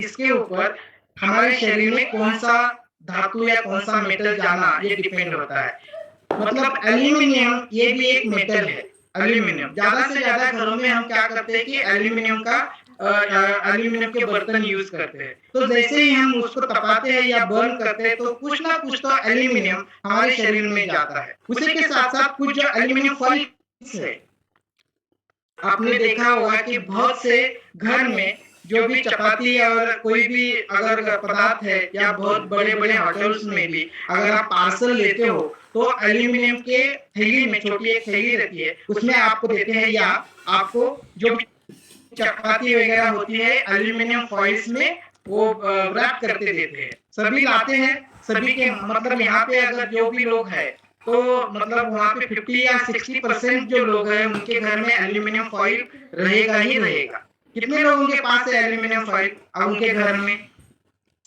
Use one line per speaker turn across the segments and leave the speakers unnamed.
इसके ऊपर हमारे शरीर में कौन-सा धातु या कौन-सा मेटल जाना ये डिपेंड होता है। मतलब एल्यूमीनियम ये भी एक मेटल है, एल्यूमीनियम। ज़्यादा से ज़्यादा घरों में हम क्या करते हैं कि एल्यूमीनियम का एल्यूमीनियम के बर्तन यूज़ करते हैं। तो जैसे ही हम उसको तपाते हैं या बर्न करते हैं तो कुछ ना कुछ तो एल्यूमीनियम हमारे शरीर में जाता है। उसी के साथ-साथ कुछ जो एल्यूमीनियम फॉइल्स है, आपने देखा होगा कि बहुत से घर में जो भी चपाती और कोई भी अगर पदार्थ है या बहुत बड़े-बड़े होटल्स में भी अगर आप पार्सल लेते हो, तो एल्यूमीनियम के थैली में छोटी एक थैली रहती है, उसमें आपको देते हैं या आपको जो भी चपाती वगैरह होती है एल्यूमीनियम फॉइल्स में वो रैप करके देते हैं। सभी लाते हैं, सभी के मतलब यहाँ पे अगर जो भी लोग हैं तो मतलब वहाँ पे 50 या 60% जो लोग हैं उनके घर में एल्यूमीनियम फॉइल रहेगा ही रहेगा। कितने लोगों के पास है एल्यूमीनियम फॉइल अब उनके घर में?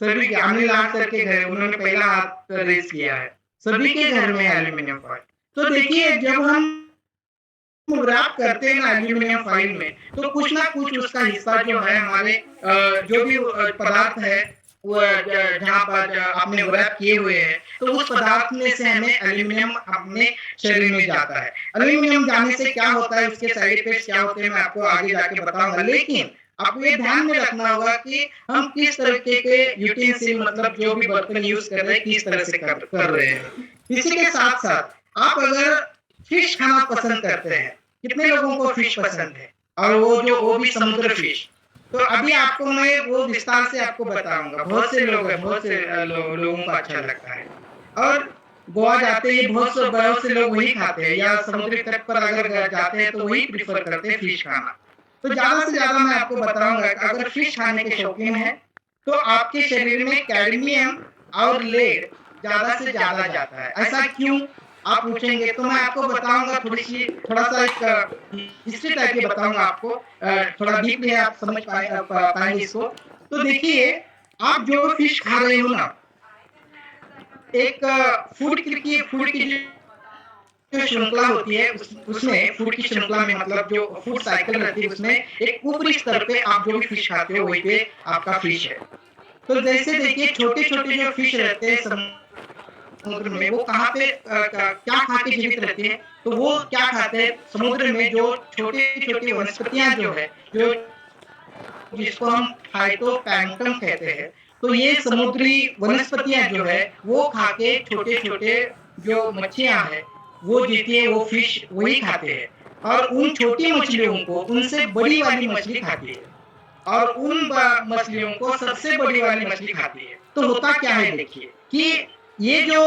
सभी के। अनिल लाड सर के घर उन्होंने पहला हाथ रेज़ किया है। सभी के घर में है एल्यूमीनियम फॉइल। तो देखिए जब हम रैप करते हैं ना एल्यूमीनियम फॉइल में, तो कुछ ना कुछ उसका हिस्सा जो है हमारे जो भी पदार्थ है वो जहाँ पर आपने रैप किए हुए हैं, तो उस पदार्थ में से हमें एल्यूमीनियम अपने शरीर में जाता है। एल्यूमीनियम जाने से क्या होता है, उसके साइड इफेक्ट्स क्या होते हैं, मैं आपको आगे जाके बताऊँगा। लेकिन आपको ये ध्यान में रखना होगा कि हम किस तरीके के यूटेंसिल मतलब जो भी बर्तन यूज़ कर रहे हैं, किस तरह से कर रहे हैं। इसी के साथ-साथ आप अगर फिश खाना पसंद करते हैं, कितने लोगों को फिश पसंद है? और वो भी समुद्र फिश। तो अभी आपको मैं वो विस्तार से आपको बताऊँगा। बहुत से लोग हैं, बहुत से लोगों को अच्छा लगता है। और गोवा जाते ही बहुत से लोग वही खाते हैं या समुद्री तट पर अगर जाते हैं तो वही प्रेफ़र करते हैं फिश खाना। तो ज़्यादा से ज़्यादा मैं आपको बताऊँगा कि अगर फिश खाने के शौकीन हैं, तो आपके शरीर में कैडमियम और लेड ज़्यादा से ज़्यादा जाता है। ऐसा क्यों? आप पूछेंगे तो मैं आपको बताऊँगा थोड़ा-सा एक हिस्ट्री टाइप की बताऊँगा आपको। थोड़ा डीपली आप समझ पाएँगे इसको। तो देखिए, आप जो फिश खा रहे हो ना, एक फूड की जो श्रृंखला होती है उसमें फूड की श्रृंखला में मतलब जो फूड साइकिल रहती है उसमें एक ऊपरी स्तर पे आप जो भी फिश खाते हो वही पे आपका फिश है। तो जैसे देखिए छोटे-छोटे जो फिश रहते हैं समुद्र में वो कहाँ पे क्या खा के जीवित रहते हैं? तो वो क्या खाते हैं समुद्र में जो छोटी-छोटी वनस्पतियाँ जो है, जो जिसको हम फाइटोप्लैंक्टन कहते हैं। तो ये समुद्री वनस्पतियाँ जो है वो खा के छोटे-छोटे जो मच्छियाँ हैं, वो जीती है वो फिश वही खाते हैं। और उन छोटी मछलियों को उनसे बड़ी वाली मछली खाती है। और उन मछलियों को सबसे बड़ी वाली मछली खाती है। तो होता क्या है देखिए कि ये जो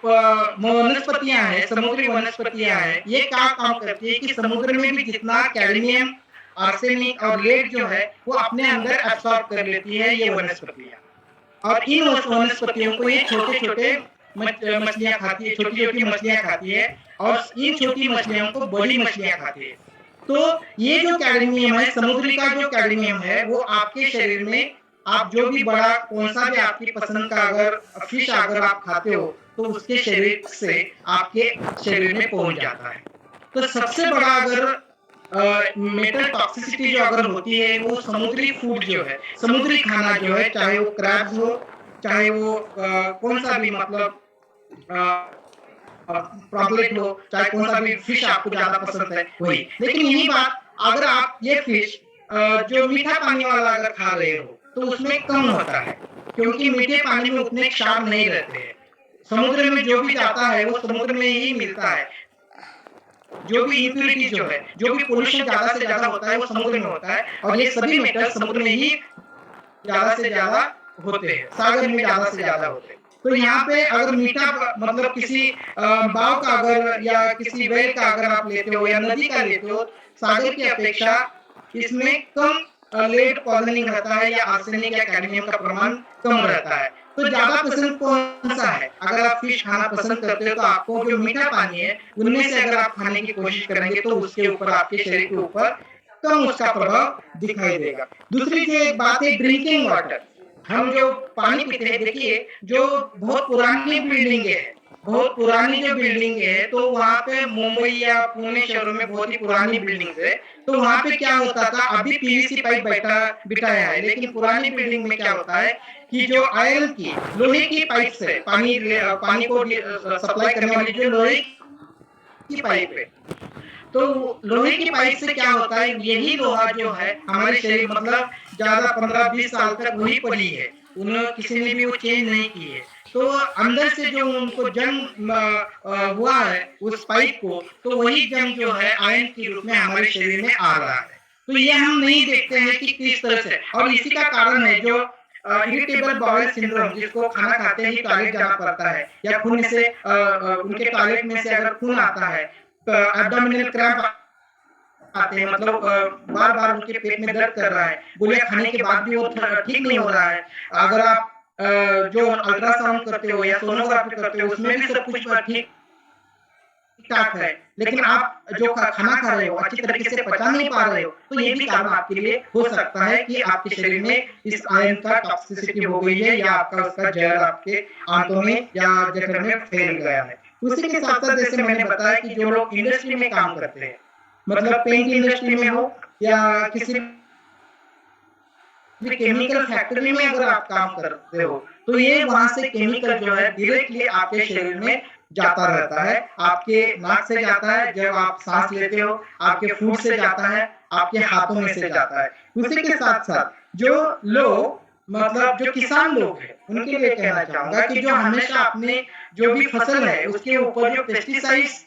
वनस्पतियाँ हैं, समुद्री वनस्पतियाँ हैं, ये क्या काम करती है कि समुद्र में भी जितना कैडमियम, आर्सेनिक और लेड जो है, वो अपने अंदर एब्सॉर्ब कर लेती है ये वनस्पतियाँ। और इन वनस्पतियों को ये छोटे-छोटे मछलियाँ खाती है, छोटी-छोटी मछलियाँ खाती है और इन छोटी मछलियों को बड़ी मछलियाँ खाती है। तो ये जो कैडमियम है, समुद्री का जो कैडमियम है, वो आपके शरीर में आप जो भी बड़ा कौन-सा भी आपकी पसंद का अगर फिश अगर आप खाते हो, तो उसके शरीर से आपके शरीर में पहुँच जाता है। तो सबसे बड़ा अगर मेटल टॉक्सिसिटी जो अगर होती है, वो समुद्री फूड जो है, समुद्री खाना जो है, चाहे वो क्रैब्स हो, चाहे वो कौन-सा भी मतलब अ पॉम्पलेट हो, चाहे कौन-सा भी फिश आपको ज़्यादा पसंद है, वही। लेकिन यही बात अगर आप ये फिश जो मीठा पानी वाला अगर खा रहे हो, तो उसमें कम होता है, क्योंकि मीठे पानी में उतने क्षार नहीं रहते हैं। समुद्र में जो भी जाता है, वो समुद्र में ही मिलता है। जो भी इम्प्यूरिटी जो है, जो भी पोल्यूशन ज़्यादा से ज़्यादा होता है, वो समुद्र में होता है और ये सभी मेटल समुद्र में ही ज़्यादा से ज़्यादा होते हैं, सागर में ज़्यादा से ज़्यादा होते हैं। तो यहाँ पे अगर मीठा मतलब किसी बाव का अगर या किसी वेल का अगर आप लेते हो या नदी का लेते हो, सागर की अपेक्षा इसमें कम लेड पॉइज़निंग रहता है या आर्सेनिक या कैडमियम का प्रमाण कम रहता है। तो ज़्यादा पसंद कौन-सा है? अगर आप फिश खाना पसंद करते हो तो आपको जो मीठा पानी है, उनमें से अगर आप खाने की कोशिश करेंगे तो उसके ऊपर आपके शरीर के ऊपर कम उसका प्रभाव दिखाई देगा। दूसरी जो एक बात है ड्रिंकिंग वाटर। हम जो पानी पीते हैं देखिए जो बहुत पुरानी बिल्डिंगें हैं, बहुत पुरानी जो बिल्डिंग है, तो वहाँ पे मुंबई या पुणे शहरों में बहुत ही पुरानी बिल्डिंग्स है, तो वहाँ पे क्या होता था, अभी पीवीसी पाइप बिठाया है, लेकिन पुरानी बिल्डिंग में क्या होता है कि जो आयरन की, लोहे की पाइप से पानी को सप्लाई करने वाली जो लोहे की पाइप है, तो लोहे की पाइप से क्या होता है, यही लोहा जो है हमारे शरीर मतलब ज्यादा 15-20 साल तक वही पड़ी है, उन्हें किसी ने भी वो चेंज नहीं की है। तो अंदर से जो उनको जंग हुआ है उस पाइप को, तो वही जंग जो है आयन के रूप में हमारे शरीर में आ रहा है। तो ये हम नहीं देखते हैं कि किस तरह से, और इसी का कारण है जो इरिटेबल बाउल सिंड्रोम, जिसको खाना खाते ही टॉयलेट जाना पड़ता है, या खून से उनके टॉयलेट में से अगर खून आता है, एब्डोमिनल क्रैम्प आते हैं, मतलब बार-बार उनके पेट में दर्द कर रहा है, गोलियाँ खाने के बाद भी वो ठीक नहीं हो रहा है। अगर आप जो अल्ट्रासाउंड करते हो या सोनोग्राफी करते हो, उसमें भी सब कुछ ठीक-ठाक है, लेकिन आप जो खाना खा रहे हो, अच्छी तरीके से पचा नहीं पा रहे हो, तो ये भी कारण आपके लिए हो सकता है कि आपके शरीर में इस आयरन का टॉक्सिसिटी हो गई है, या आपका उसका जहर आपके आंतों में या जठर में फैल गया है। उसी के साथ-साथ जैसे मैंने बताया कि जो लोग इंडस्ट्री में काम करते हैं, मतलब पेंट इंडस्ट्री में हो या किसी भी केमिकल फैक्ट्री में अगर आप काम करते हो, तो ये वहाँ से केमिकल जो है डायरेक्टली आपके शरीर में जाता रहता है, आपके नाक से जाता है, जब आप सांस लेते हो, आपके फूड से जाता है, आपके हाथों में से जाता है। उसी के साथ-साथ जो लोग, मतलब जो किसान लोग हैं, उनके लिए कहना चाहूँगा कि जो हमेशा अपने जो भी फसल है, उसके ऊपर जो पेस्टिसाइड्स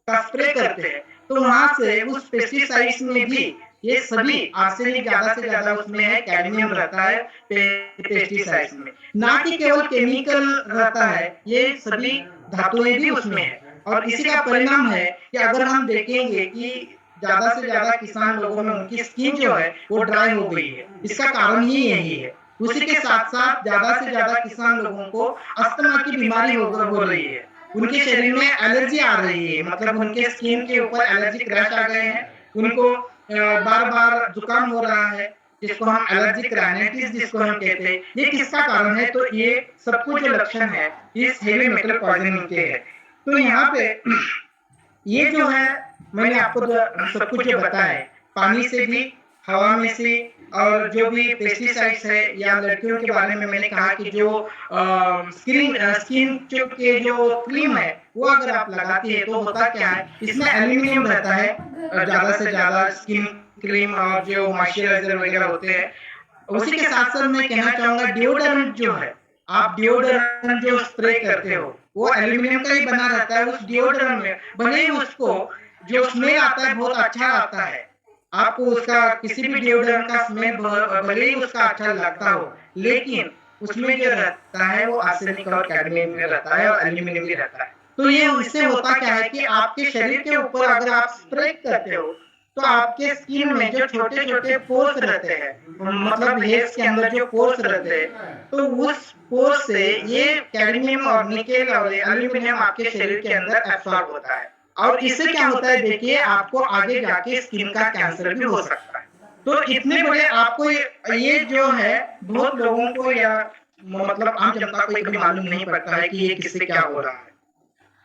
का स्प्रे करते हैं, तो वहाँ से उस पेस्टिसाइड्स में भी ये सभी आर्सेनिक ज़्यादा से ज़्यादा उसमें है, कैडमियम रहता है पेस्टिसाइड्स में, ना कि केवल केमिकल रहता है, ये सभी धातुएं भी उसमें है। और इसी का परिणाम है कि अगर हम देखेंगे कि ज़्यादा से ज़्यादा किसान लोगों में उनकी स्किन जो है वो ड्राई हो गई है, इसका कारण ही यही है। उसी के साथ-साथ ज़्यादा से ज़्यादा किसान लोगों को अस्थमा की बीमारी हो रही है, उनके शरीर में एलर्जी आ रही है, मतलब उनके स्किन के ऊपर एलर्जिक रैश आ गए हैं, उनको बार-बार जुकाम हो रहा है, जिसको हम एलर्जिक राइनाइटिस जिसको हम कहते हैं। ये किसका कारण है? तो ये सब कुछ जो लक्षण है इस हेवी मेटल पॉइज़निंग के हैं। तो यहाँ पे ये जो है, मैंने आपको सब कुछ जो बताया है, पानी से भी, हवा में से, और जो भी पेस्टिसाइड्स है, या लड़कियों के बारे में मैंने कहा कि जो स्किन जो के जो क्रीम है, वो अगर आप लगाती है तो होता क्या है, इसमें एल्यूमीनियम रहता है, ज़्यादा से ज़्यादा स्किन क्रीम और जो मॉइस्चराइज़र वगैरह होते हैं। उसी के साथ-साथ मैं कहना चाहूँगा डिओडोरेंट जो है, आप डिओडोरेंट जो स्प्रे करते हो, वो एल्यूमीनियम का ही बना रहता है। उस डिओडोरेंट में भले ही उसको जो स्मेल आता है बहुत अच्छा आता है, आपको उसका किसी भी डिओडोरेंट का स्मेल भले ही उसका अच्छा लगता हो, लेकिन उसमें जो रहता है वो आर्सेनिक और कैडमियम में रहता है, और एल्यूमीनियम भी रहता है। तो ये इससे होता क्या है कि आपके शरीर के ऊपर अगर आप स्प्रे करते हो, तो आपके स्किन में जो छोटे-छोटे पोर्स रहते हैं, मतलब हेयर्स के अंदर जो पोर्स रहते हैं, तो उस पोर्स से ये कैडमियम और निकेल और एल्यूमीनियम आपके शरीर के अंदर एब्सॉर्ब होता है। और इससे क्या होता है, देखिए आपको आगे जाके स्किन का कैंसर भी हो सकता है। तो इतने बड़े आपको ये जो है बहुत लोगों को, या मतलब आम जनता को कभी मालूम नहीं पड़ता है कि ये किससे क्या हो रहा है।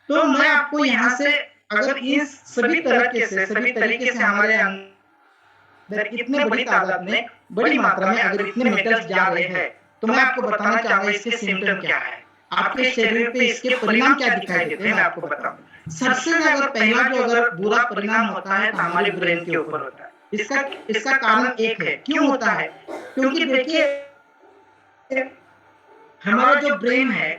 तो मैं आपको यहाँ से, अगर इस सभी तरीके से हमारे अंदर इतने बड़ी तादाद में, बड़ी मात्रा में अगर इतने मेटल्स जा रहे हैं, तो मैं आपको बताना चाहूँगा इसके सिम्पटम क्या है, आपके शरीर पे इसके परिणाम क्या दिखाई देते हैं, मैं आपको बताऊँ। सबसे अगर पहला जो अगर बुरा परिणाम होता है, तो हमारे ब्रेन के ऊपर होता है। इसका कारण एक है, क्यों होता है? क्योंकि देखिए हमारा जो ब्रेन है,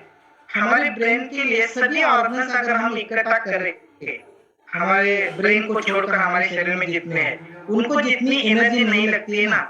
हमारे ब्रेन के लिए सभी ऑर्गन्स अगर हम इकट्ठा करेंगे, हमारे ब्रेन को छोड़कर हमारे शरीर में जितने हैं, उनको जितनी एनर्जी नहीं लगती है ना,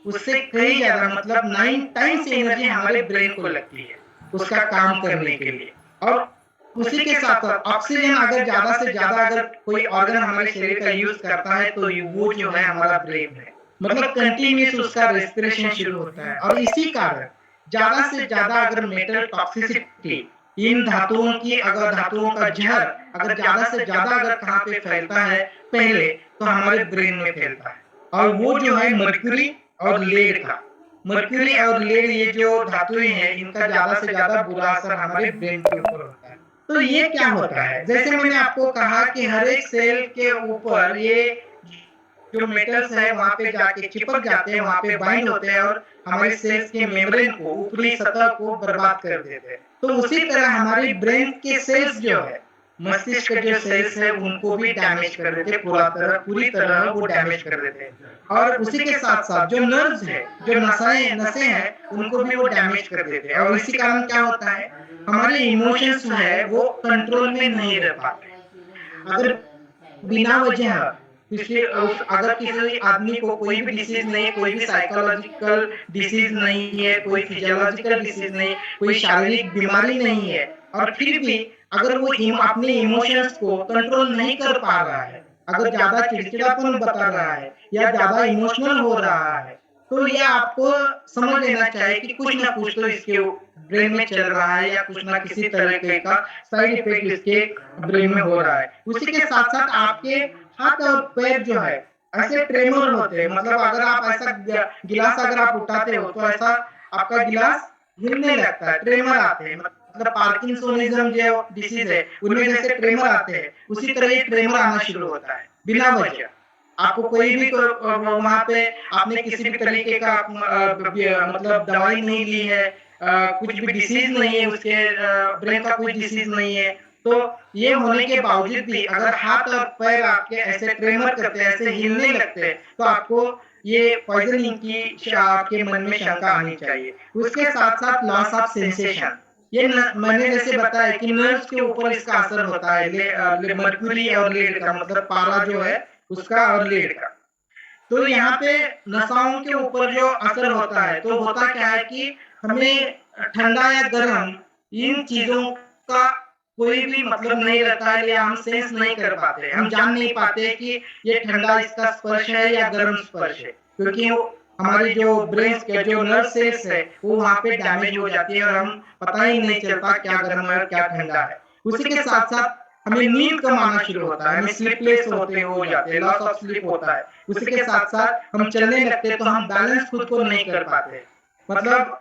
उससे कई ज़्यादा, मतलब 9 टाइम्स एनर्जी हमारे ब्रेन को लगती है, उसका काम करने के लिए। और उसी के साथ-साथ ऑक्सीजन अगर ज़्यादा से ज़्यादा अगर कोई ऑर्गन हमारे शरीर का यूज़ करता है, तो वो जो है हमारा ब्रेन है। मतलब कंटीन्यूअस उसका रेस्पिरेशन शुरू होता है, और इसी कारण ज़्यादा से ज़्यादा अगर मेटल टॉक्सिसिटी, इन धातुओं का ज़हर अगर ज़्यादा से ज़्यादा अगर कहाँ पे फैलता है पहले, तो हमारे ब्रेन में फैलता है, और वो जो है मर्क्यूरी और लेड का। मर्क्यूरी और लेड ये जो धातुएं हैं इनका ज्यादा से ज्यादा बुरा असर हमारे ब्रेन के ऊपर होता है। तो ये क्या होता है, जैसे मैंने आपको कहा कि हर एक सेल के ऊपर ये जो मेटल्स है वहां पे जाके चिपक जाते हैं, वहां पे बाइंड होते हैं और हमारे सेल्स के मेम्ब्रेन को, ऊपरी सतह को बर्बाद कर देते हैं। तो उसी तरह हमारी ब्रेन के सेल्स जो है, मस्तिष्क के जो सेल्स है उनको भी डैमेज कर देते, पूरी तरह वो डैमेज कर देते हैं। और उसी के साथ साथ जो नर्व्स है, जो नसें नसें हैं, उनको भी वो डैमेज कर देते हैं। और इसी कारण क्या होता है, हमारे इमोशंस जो है वो कंट्रोल में नहीं रह पाते। अगर बिना वजह अगर किसी आदमी को कोई भी डिसीज नहीं, कोई भी साइकोलॉजिकल डिसीज नहीं है, कोई फिजियोलॉजिकल डिसीज नहीं, कोई शारीरिक बीमारी नहीं है, और फिर भी अगर वो अपने इमोशंस को कंट्रोल नहीं कर पा रहा है, अगर ज्यादा चिड़चिड़ापन बता रहा है या ज्यादा इमोशनल हो रहा है, तो ये आपको समझ लेना चाहिए कि कुछ ना कुछ तो इसके ब्रेन में चल रहा है या कुछ ना किसी तरीके का साइड इफेक्ट इसके ब्रेन में हो रहा है। उसी के साथ साथ आपके हाथ और पैर जो है ऐसे ट्रेमर होते हैं, मतलब अगर आप ऐसा गिलास अगर आप उठाते हो तो ऐसा आपका गिलास हिलने लगता है, ट्रेमर आते हैं। मतलब पार्किंसोनिज्म जो डिसीज है उनमें जैसे ट्रेमर आते हैं, उसी तरह ये ट्रेमर आना शुरू होता है बिना वजह। आपको कोई भी वहां पे आपने किसी भी तरीके का मतलब दवाई नहीं ली है, कुछ भी डिसीज नहीं है, उसके ब्रेन का कोई डिसीज नहीं है, तो ये होने के बावजूद भी अगर हाथ और पैर आपके ऐसे ट्रेमर करते हैं, ऐसे हिलने लगते हैं, तो आपको ये पॉइजनिंग की आपके मन में शंका आनी चाहिए। उसके साथ साथ लॉस ऑफ सेंसेशन, ये मैंने जैसे बताया कि नर्व्स के ऊपर इसका असर होता है, मर्क्यूरी और लेड का, मतलब पारा जो है उसका और लेड का। तो यहाँ पे नसाओं के ऊपर जो असर होता है, तो होता क्या है कि हमें ठंडा या गर्म इन चीजों का कोई भी मतलब नहीं रहता है, या हम सेंस नहीं कर पाते, हम जान नहीं पाते कि ये ठंडा इसका स्पर्श है या गर्म स्पर्श है, क्योंकि हमारी जो ब्रेन के जो नर्व सेल्स है वो वहां पे डैमेज हो जाती है और हम पता ही नहीं चलता क्या गर्म है और क्या ठंडा है। उसी के साथ साथ हमें नींद कम आना शुरू होता है, हमें स्लीपलेस होते हो जाते हैं, लॉस ऑफ स्लीप होता है। उसी के साथ साथ हम चलने लगते तो हम बैलेंस खुद को नहीं कर पाते। मतलब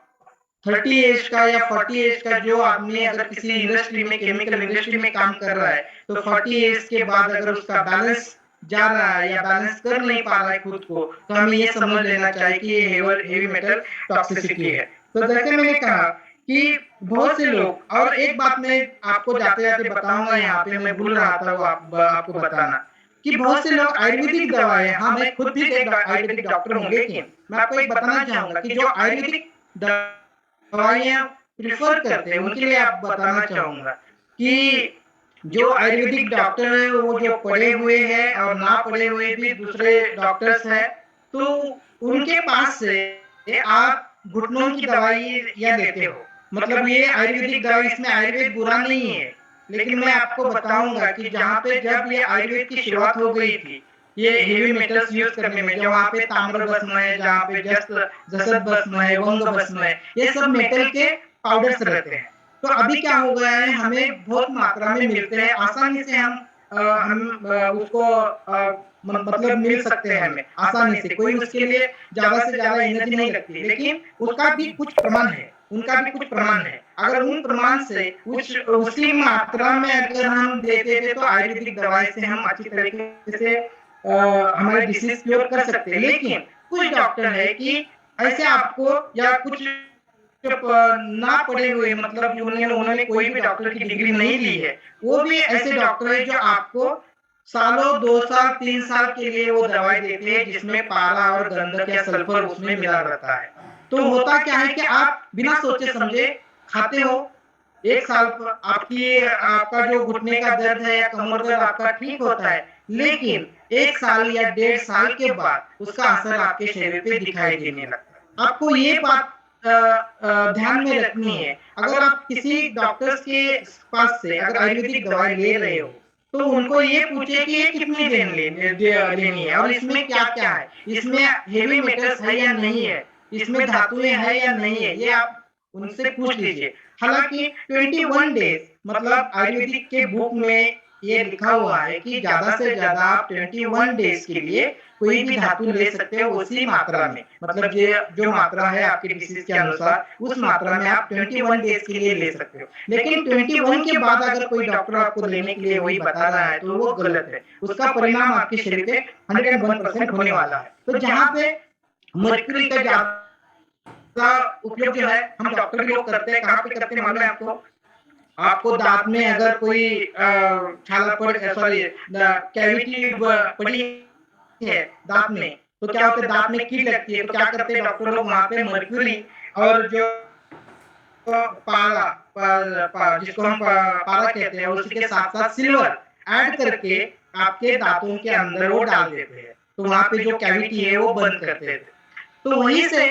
30 एज का या 40 एज का जो आदमी अगर किसी इंडस्ट्री में, केमिकल इंडस्ट्री में काम कर रहा है, तो 40 एज के बाद अगर उसका बैलेंस जा रहा है या बैलेंस कर नहीं पा रहा है खुद को, तो हमें ये समझ लेना चाहिए कि ये हेवी मेटल टॉक्सिसिटी है। तो जैसे मैंने कहा कि बहुत से लोग, और एक बात मैं आपको जाते जाते बताऊंगा, यहाँ पे मैं भूल रहा था वो आपको बताना, कि बहुत से लोग आयुर्वेदिक दवाएं, हाँ मैं खुद भी एक आयुर्वेदिक डॉक्टर हूँ, लेकिन मैं आपको एक बताना चाहूंगा कि जो आयुर्वेदिक दवाइयां प्रिफर करते हैं उनके लिए आप बताना चाहूंगा कि जो आयुर्वेदिक डॉक्टर है वो जो पढ़े हुए हैं और ना पढ़े हुए भी दूसरे डॉक्टर्स हैं, तो उनके पास से आप घुटनों की दवाई या लेते हो। मतलब ये आयुर्वेदिक दवाई, इसमें आयुर्वेद बुरा नहीं है, लेकिन मैं आपको बताऊंगा कि जहाँ पे जब ये आयुर्वेद की शुरुआत हो गई थी, ये हेवी मेटल्स यूज करने में, जो वहाँ पे ताम्र भस्म है, जहाँ पे जसत भस्म है, वंग भस्म है, ये सब मेटल के पाउडर्स रहते हैं। तो अभी क्या हो गया है, हमें बहुत मात्रा में मिलते हैं, आसानी से हम उसको मतलब मिल सकते हैं हमें आसानी से, कोई उसके लिए ज्यादा से ज्यादा एनर्जी नहीं लगती, लेकिन उसका भी कुछ प्रमाण है, उनका भी कुछ प्रमाण है। अगर उन प्रमाण से उसी मात्रा में अगर हम देते थे तो आयुर्वेदिक दवाई से हम अच्छी तरीके से हमारे डिसीज क्योर कर सकते हैं। लेकिन कुछ डॉक्टर है कि ऐसे आपको, या कुछ ना पढ़े हुए, मतलब उन्होंने कोई भी डॉक्टर की डिग्री नहीं ली है, वो भी ऐसे डॉक्टर है जो आपको सालों 2 साल 3 साल के लिए वो दवाई देते हैं जिसमें पारा और गंधक या सल्फर उसमें मिला रहता है। तो होता क्या है कि आप बिना सोचे समझे खाते हो, 1 साल आपका जो घुटने का दर्द है या कमर दर्द आपका ठीक होता है, लेकिन 1 साल या 1.5 साल के बाद उसका असर आपके शरीर पे दिखाई देने लगता है। आपको ये बात ध्यान में रखनी है। अगर आप किसी डॉक्टर्स के पास से अगर आयुर्वेदिक दवाई ले रहे हो, तो उनको ये पूछे कि ये कितनी दिन लेनी है और इसमें क्या क्या है, इसमें हेवी मेटल्स है या नहीं है, इसमें धातुएं है या नहीं है, ये आप उनसे पूछ लीजिए। हालांकि 21 डेज मतलब आयुर्वेदिक के बुक में ये लिखा हुआ है कि ज़्यादा से ज़्यादा आप 21 डेज़ के लिए कोई भी धातु ले सकते हो उसी मात्रा में। मतलब ये जो मात्रा है आपकी डिसीज़ के अनुसार, उस मात्रा में आप 21 डेज़ के लिए ले सकते हो। लेकिन 21 के बाद अगर कोई डॉक्टर आपको लेने के लिए वही बता रहा है, तो वो गलत है। उसका परिणाम आपके शरीर पे 101% होने वाला है। तो जहाँ पे मर्क्यूरी का ज़्यादा उपयोग जो है, हम डॉक्टर भी लोग करते हैं, कहाँ पे करते हैं मालूम है आपको? आपको दाँत में अगर कोई छाला पड़ सॉरी कैविटी पड़ी है दाँत में, तो क्या होता है दाँत में कील लगती है, तो क्या करते हैं डॉक्टर लोग वहाँ पे मर्क्यूरी और जो पारा जिसको हम पारा कहते हैं, उसी के साथ-साथ सिल्वर ऐड करके आपके दाँतों के अंदर वो डाल देते हैं। तो वहाँ पे जो कैविटी है वो बंद कर देते हैं। तो वहीं से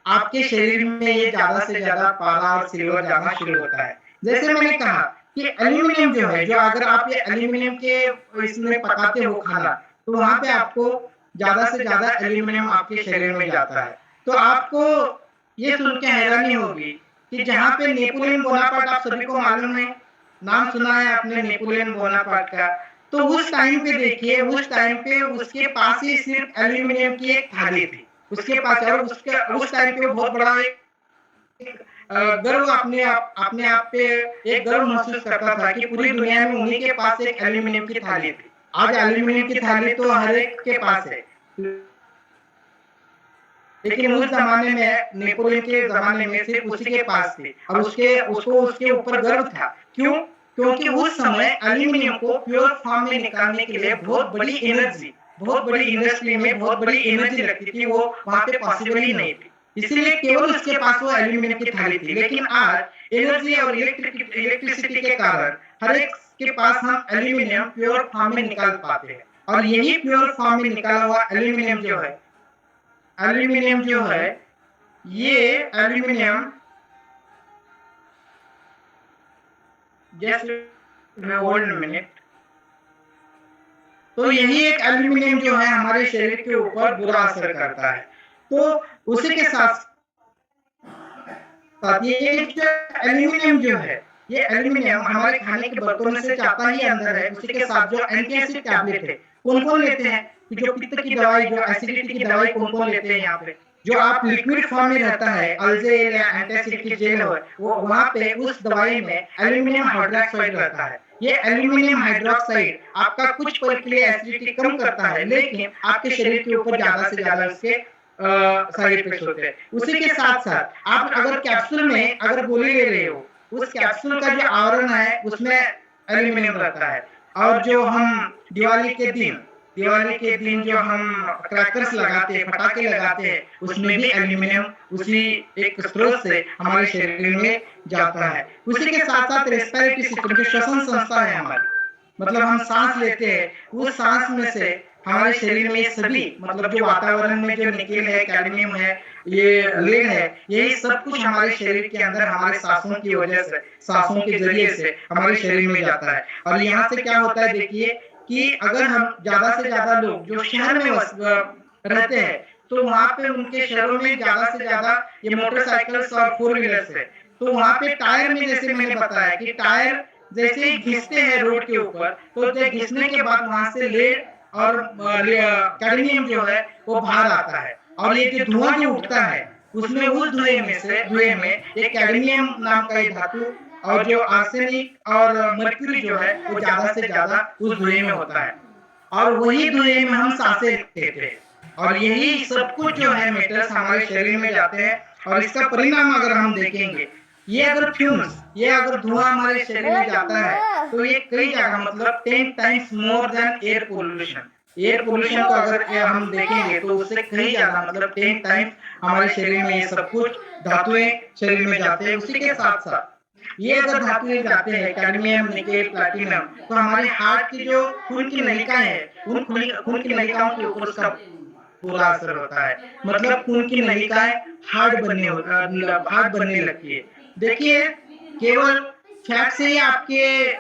आपके शरीर में ये ज़्यादा से ज़्यादा पारा और सिल्वर जाना शुरू होता है। जैसे मैंने कहा कि एल्यूमीनियम जो है, जो अगर आप ये एल्यूमीनियम के इसमें पकाते हो खाना, तो वहाँ पे आपको ज़्यादा से ज़्यादा एल्यूमीनियम आपके शरीर में जाता है। तो आपको ये सुन के हैरानी होगी कि जहाँ पे नेपोलियन बोनापार्ट आप सभी को मालूम है, नाम सुना है आपने नेपोलियन बोनापार्ट का, तो उस टाइम पे देखिए, उस टाइम पे उसके पास ही सिर्फ एल्यूमीनियम की एक थाली थी। उसके पास और उसके उस टाइम पे वो बहुत बड़ा एक गर्व अपने आप पे एक गर्व महसूस करता था कि पूरी दुनिया में उन्हीं के पास एक एल्यूमीनियम की थाली थी। आज एल्यूमीनियम की थाली तो हर एक के पास है। लेकिन उस ज़माने में नेपोलियन के ज़माने में सिर्फ उसी के पास थी और उसको उसके ऊपर गर्व था। क्यों? क्योंकि उस समय एल्यूमीनियम को प्योर फॉर्म में निकालने के लिए बहुत बड़ी इंडस्ट्री में बहुत बड़ी एनर्जी लगती थी, वो वहाँ पे पॉसिबल ही नहीं थी। इसीलिए केवल उसके पास वो एल्यूमीनियम की थाली थी। लेकिन आज एनर्जी और इलेक्ट्रिसिटी के कारण हर एक के पास हम एल्यूमीनियम प्योर फॉर्म में निकाल पाते हैं। और यही प्योर फॉर्म में निकाला हुआ एल्यूमीनियम जो है, ये एल्यूमीनियम जस्ट होल्ड मिनट। तो यही एक एल्यूमीनियम जो है हमारे शरीर के ऊपर बुरा असर करता है। तो उसी के साथ ये जो एल्यूमीनियम जो है, ये एल्यूमीनियम हमारे खाने के बर्तनों से जाता ही अंदर है। उसी के साथ जो एंटी एसिड टैबलेट है, कौन-कौन लेते हैं? जो पित्त की दवाई, जो एसिडिटी की दवाई कौन-कौन लेते हैं यहाँ पे? जो आप लिक्विड फॉर्म में रहता है, अल्जेल या एंटासिड की जेल हो, वो वहाँ पे उस दवाई में एल्यूमीनियम हाइड्रॉक्साइड रहता है। ये एल्यूमीनियम हाइड्रॉक्साइड आपका कुछ पल के लिए एसिडिटी कम करता है, लेकिन आपके शरीर के ऊपर ज़्यादा से ज़्यादा इसके साइड इफेक्ट्स होते हैं। उसी के साथ-साथ आप अगर कैप्सूल में अगर गोली ले रहे हो, उस कैप्सूल का जो आवरण है, उसमें एल्यूमीनियम रहता है। और जो हम दिवाली के दिन जो हम क्रैकर्स लगाते हैं, पटाखे लगाते हैं, उसमें भी एल्यूमीनियम उसी एक स्रोत से हमारे शरीर में जाता है। उसी के साथ-साथ रेस्पिरेटरी सिस्टम जो श्वसन संस्था है हमारी, मतलब हम सांस लेते हैं, उस सांस में से हमारे शरीर में सभी मतलब जो वातावरण में जो निकेल है, कैडमियम है, ये लेड है, यही सब कुछ हमारे शरीर के अंदर हमारे सांसों की वजह से, सांसों के ज़रिए से हमारे शरीर में जाता है। और यहाँ से क्या होता है देखिए कि अगर हम ज़्यादा से ज़्यादा लोग जो शहर में रहते हैं, तो वहाँ पे उनके शहरों में ज़्यादा से ज़्यादा ये मोटरसाइकिल्स और फोर व्हीलर्स है। तो वहाँ पे टायर में जैसे मैंने बताया कि टायर जैसे ही घिसते हैं रोड के ऊपर, तो जो घिसने के बाद वहाँ से लेड और कैडमियम जो है वो बाहर आता है। और ये जो धुआं जो उठता है, उसमें उस धुएं में एक कैडमियम नाम का एक धातु और जो आर्सेनिक और मर्क्यूरी जो है वो ज़्यादा से ज़्यादा उस धुएं में होता है। और वही धुएं में हम सांसें लेते हैं। और यही सब कुछ जो है मेटल्स हमारे शरीर में जाते हैं और इसका परिणाम अगर हम देखेंगे, ये अगर धुआं हमारे शरीर में जाता है, तो ये कई जगह मतलब 10 times more than air pollution. Air pollution को अगर हम देखेंगे तो उससे कई ज्यादा मतलब 10 टाइम्स हमारे शरीर में ये सब कुछ धातुएं शरीर में जाते हैं। उसी के साथ-साथ ये अगर धातुएं जाते हैं कैडमियम, निकेल, प्लैटिनम, तो हमारे हार्ट की जो खून की नलिकाएं हैं, उन खून की नलिकाओं के ऊपर उसका बुरा असर होता है। मतलब खून की नलिकाएं हार्ड बनने लगती है। देखिए केवल फैट से ही आपके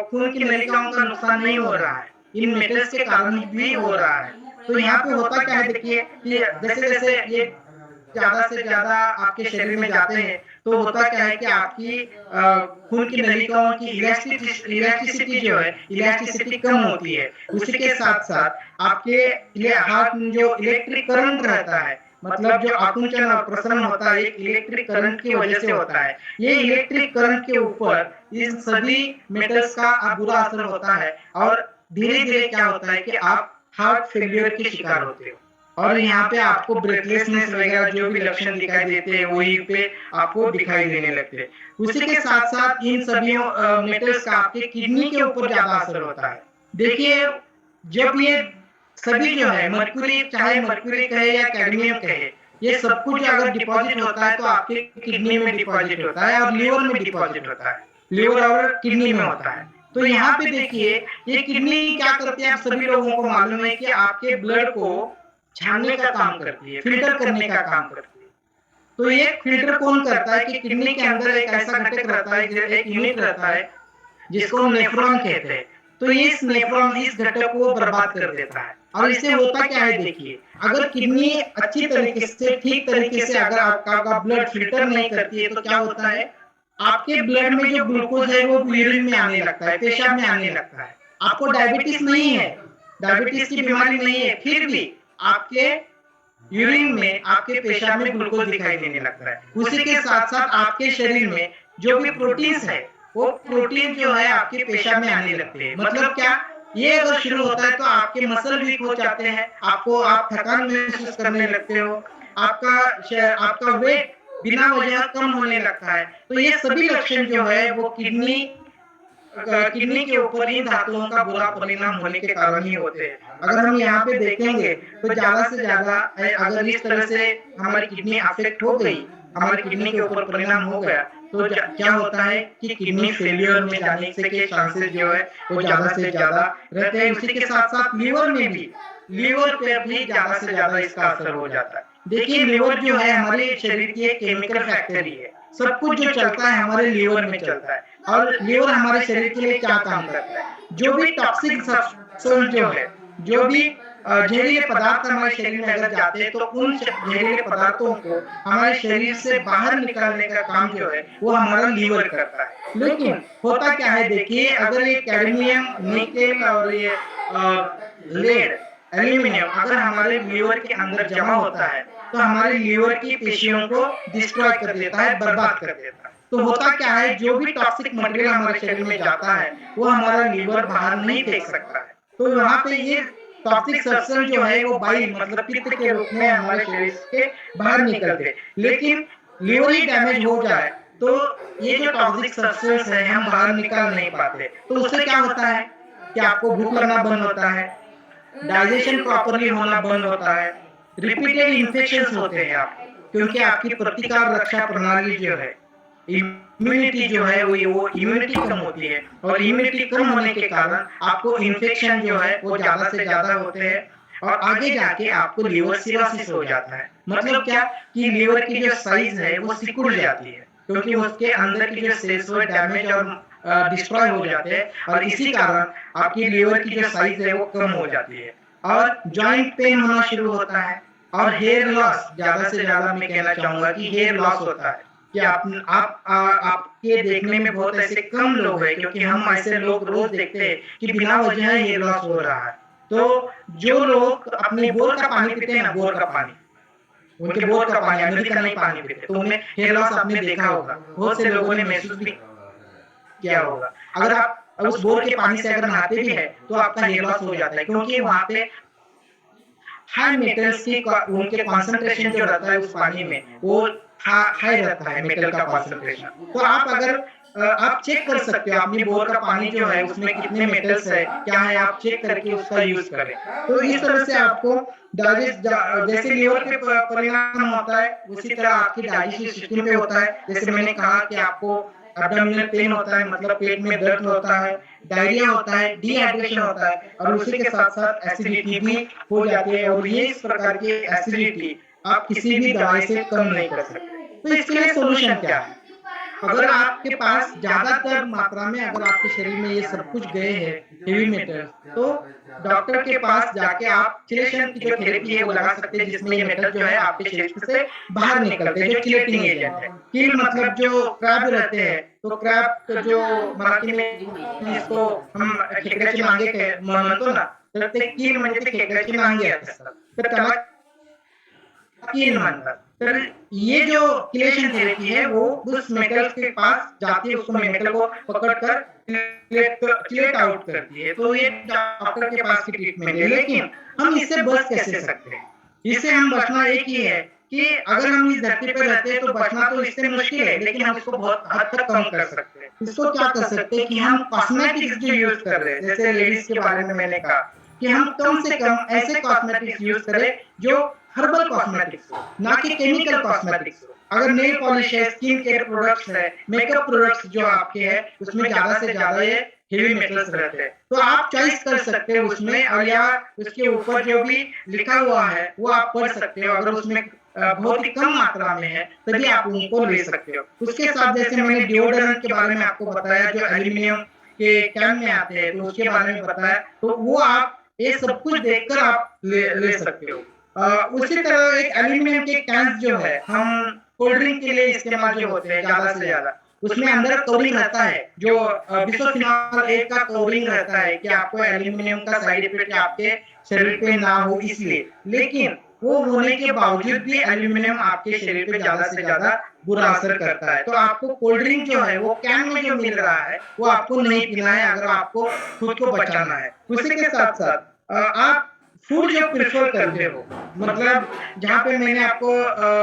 खून की नलिकाओं का नुकसान नहीं हो रहा है, इन मेटल्स के कारण भी हो रहा है। तो यहाँ पे होता क्या है देखिए कि जैसे-जैसे ये ज्यादा से ज्यादा आपके शरीर में जाते हैं तो होता क्या है कि आपकी खून की नलिकाओं की इलास्टिसिटी जो है इलास्टिसिटी कम होती है। उसी के साथ साथ आपके हार्ट में जो इलेक्ट्रिक करंट रहता है, मतलब जो आकुंचन और प्रसरण होता है, एक इलेक्ट्रिक करंट की वजह से होता है। ये इलेक्ट्रिक करंट के ऊपर इन सभी मेटल्स का बुरा असर होता है और धीरे धीरे क्या होता है कि आप हार्ट फेल्योर के शिकार होते हो और यहाँ पे आपको ब्रेथलेसनेस वगैरह जो भी लक्षण दिखाई देते हैं वही पे आपको दिखाई देने लगते हैं। उसी के साथ साथ इन सभी मेटल्स का आपके किडनी के ऊपर ज्यादा असर होता है। देखिए, जब ये सभी जो है मर्क्यूरी, चाहे मर्क्यूरी कहे या कैडमियम कहे, ये सब कुछ अगर डिपॉजिट होता है तो आपके किडनी में डिपॉजिट होता है और लीवर में डिपॉजिट होता है, लीवर और किडनी में होता है। तो यहाँ पे देखिए, ये किडनी क्या करती है, आप सभी लोगों को मालूम है कि आपके ब्लड को छानने का काम करती है, फिल्टर करने का काम करती है। तो ये फिल्टर कौन करता है कि किडनी के अंदर एक ऐसा घटक रहता है, एक यूनिट रहता है जिसको हम नेफ्रॉन कहते हैं। तो इस नेफ्रॉन इस घटक को बर्बाद कर देता है और इससे होता क्या है, देखिए, अगर किडनी अच्छी तरीके से, ठीक तरीके से अगर आपका ब्लड फिल्टर नहीं करती है तो क्या होता है, आपके ब्लड में जो ग्लूकोज है वो यूरिन में आने लगता है, पेशाब में आने लगता है। आपको डायबिटीज नहीं है, डायबिटीज की बीमारी नहीं है, फिर भी आपके यूरिन में, आपके पेशाब में ग्लूकोज दिखाई देने लगता है। उसी के साथ साथ आपके शरीर में जो भी प्रोटीन्स है वो प्रोटीन जो है आपके पेशाब में आने लगते हैं। मतलब क्या, ये अगर शुरू होता है तो आपके मसल वीक हो जाते हैं, आप थकान महसूस करने लगते हो, आपका वेट बिना वजह कम होने लगता है। तो ये सभी लक्षण जो है वो किडनी के ऊपर इन धातुओं का बुरा परिणाम होने के कारण ही होते हैं। अगर हम यहाँ पे देखेंगे तो ज्यादा से ज्यादा अगर इस तरह से हमारी किडनी अफेक्ट हो गई, हमारी किडनी के ऊपर परिणाम हो गया, तो क्या होता है कि किडनी फेलियर में जाने से के चांसेस जो है वो ज्यादा से ज्यादा रहते हैं। उसी के साथ साथ लीवर पे भी ज्यादा से ज्यादा इसका असर हो जाता है। देखिए, लीवर जो है हमारे शरीर की एक केमिकल फैक्ट्री है, सब कुछ जो चलता है हमारे लीवर में चलता है। और लीवर हमारे शरीर के लिए क्या काम करता है, जो भी टॉक्सिक सब्सटेंस जो है, जो भी जहरीले पदार्थ हमारे शरीर में अगर जाते हैं तो उन जहरीले पदार्थों को हमारे शरीर से बाहर निकालने का काम जो है वो हमारा लीवर करता है। लेकिन होता क्या है, देखिए, अगर ये कैडमियम, निकेल और ये लेड, एल्यूमिनियम अगर हमारे लीवर के अंदर जमा होता है तो हमारे लीवर की पेशियों को डिस्ट्रॉय कर देता है, बर्बाद कर देता है। तो होता क्या है, जो भी टॉक्सिक मटेरियल हमारे शरीर में जाता है वो हमारा लीवर बाहर नहीं फेंक सकता है। तो वहाँ पे ये टॉक्सिक सब्सटेंस जो है वो बाइल, मतलब पित्त के रूप में हमारे शरीर से बाहर निकलते। लेकिन लीवर ही डैमेज हो जाए तो ये जो टॉक्सिक सब्सटेंस है हम बाहर निकाल नहीं पाते। तो उससे क्या होता है कि आपको भूख लगना बंद होता है, डाइजेशन प्रॉपरली होना बंद होता है, रिपीटेड इन्फेक्शंस होते हैं आपको, क्योंकि आपकी प्रतिकार रक्षा प्रणाली जो है, इम्यूनिटी जो है वो इम्यूनिटी कम होती है और इम्यूनिटी कम होने के कारण आपको इन्फेक्शन जो है वो ज्यादा से ज्यादा होते हैं और आगे जाके आपको लीवर सिरोसिस हो जाता है। मतलब क्या कि लीवर की जो साइज है वो सिकुड़ जाती है, क्योंकि उसके अंदर की जो सेल्स वो डैमेज और डिस्ट्रॉय हो जाते हैं और इसी कारण आपकी लीवर की जो साइज है वो कम हो जाती है और जॉइंट पेन होना शुरू होता है और हेयर लॉस, ज्यादा से ज्यादा मैं कहना चाहूंगा कि हेयर लॉस होता है कि आपके देखने में बहुत ऐसे कम लोग हैं, क्योंकि हम ऐसे लोग रोज देखते हैं कि बिना वजह हेयर लॉस हो रहा है। तो जो लोग अपने बोर का पानी पीते हैं ना, बोर का पानी, उनके बोर का पानी, नदी का नहीं पानी पीते, तो उन्हें हेयर लॉस आपने देखा होगा, बहुत से लोगों ने महसूस भी किया होगा। अगर आप उस बोर के पानी से अगर नहाते भी है तो आपका हेयर लॉस हो जाता है, क्योंकि वहां पे हाई मेटल्स की उनके कॉन्सेंट्रेशन जो रहता है उस पानी में वो हाई रहता है, मेटल का कॉन्सेंट्रेशन। तो आप चेक कर सकते हो अपनी बोर का पानी जो है उसमें कितने मेटल्स है, क्या है, आप चेक करके उसका यूज करें। तो इस तरह से आपको जैसे लीवर पे परिणाम होता है उसी तरह आपकी डाइजेस्टिव सिस्टम पे होता है। जैसे मैंने कहा कि आपको एब्डोमिनल पेन होता है, मतलब पेट में दर्द होता है, डायरिया होता है, डिहाइड्रेशन होता है और उसी के साथ साथ एसिडिटी भी हो जाती है और ये इस प्रकार की एसिडिटी आप किसी भी दवाई से कम नहीं कर सकते। तो इसके लिए सोल्यूशन क्या है? अगर आपके पास ज़्यादातर मात्रा में अगर आपके शरीर में ये सब कुछ गए हैं, हेवी मेटल्स, तो डॉक्टर के पास जाके आप चिलेशन की जो थेरेपी है वो लगा सकते हैं, जिसमें ये मेटल जो है आपके शरीर से बाहर निकलते हैं, जो चिलेटिंग एजेंट है। किल मतलब जो क्रैब रहते हैं, तो क्रैब का जो मराठी में इसको हम खेकड्याची मांगे म्हणतो ना, तर ते कील म्हणजे ते खेकड्याची नांगी असतात. तर त्याला कील म्हणतात. तर ये जो क्लेशन थेरेपी है वो उस मेटल के पास जाती है, उसको मेटल को पकड़कर क्लेट आउट करती है। तो ये डॉक्टर के पास की ट्रीटमेंट है, लेकिन हम इससे बच कैसे सकते हैं? इससे हम बचना एक ही है कि अगर हम इस धरती पे रहते हैं तो बचना तो इससे मुश्किल है, लेकिन हम इसको बहुत हद तक कम कर सकते हैं। इसको क्या कर सकते हैं कि हम कॉस्मेटिक्स जो यूज़ कर रहे हैं, जैसे लेडीज़ के बारे में मैंने कहा कि हम कम से कम ऐसे कॉस्मेटिक्स यूज़ करें जो हर्बल कॉस्मेटिक्स हो, ना कि केमिकल कॉस्मेटिक्स हो। अगर नेल पॉलिश है, स्किन केयर प्रोडक्ट्स है, मेकअप प्रोडक्ट्स जो आपके हैं, उसमें ज़्यादा से ज़्यादा ये हेवी मेटल्स रहते हैं। तो आप चॉइस कर सकते हो उसमें, और या उसके ऊपर जो भी लिखा हुआ है, वो आप पढ़ सकते हो। अगर उसमें बहुत ही कम मात्रा में है, तभी आप उनको ले सकते हो। उसके साथ जैसे मैंने डिओडोरेंट के बारे में आपको बताया, जो एल्यूमीनियम के कैन में आते हैं, तो उसके बारे में बताया, तो वो आप ये सब कुछ देखकर आप ले सकते हो। उसी तरह एक एल्यूमीनियम के कैन्स जो है, हम कोल्ड ड्रिंक के लिए इस्तेमाल जो होते हैं ज़्यादा से ज़्यादा, उसमें अंदर कवरिंग रहता है, जो बिसोफिनॉल ए का कवरिंग रहता है कि आपको एल्यूमीनियम का साइड इफेक्ट आपके शरीर पे ना हो इसलिए। लेकिन वो होने के बावजूद भी एल्यूमीनियम आपके शरीर पे ज़्यादा से ज़्यादा बुरा असर करता है। तो आपको कोल्ड ड्रिंक जो है वो कैन में जो मिल रहा है, वो आपको नहीं पीना है अगर आपको खुद को बचाना है। उसी के साथ-साथ आप फूड जो प्रेफ़र करते हो, मतलब जहाँ पे मैंने आपको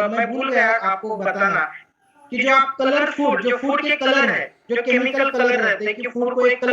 मैं भूल गया आपको बताना कि जो आप कलर फूड, जो फूड के कलर है, जो केमिकल कलर रहते हैं कि फूड को एक कलर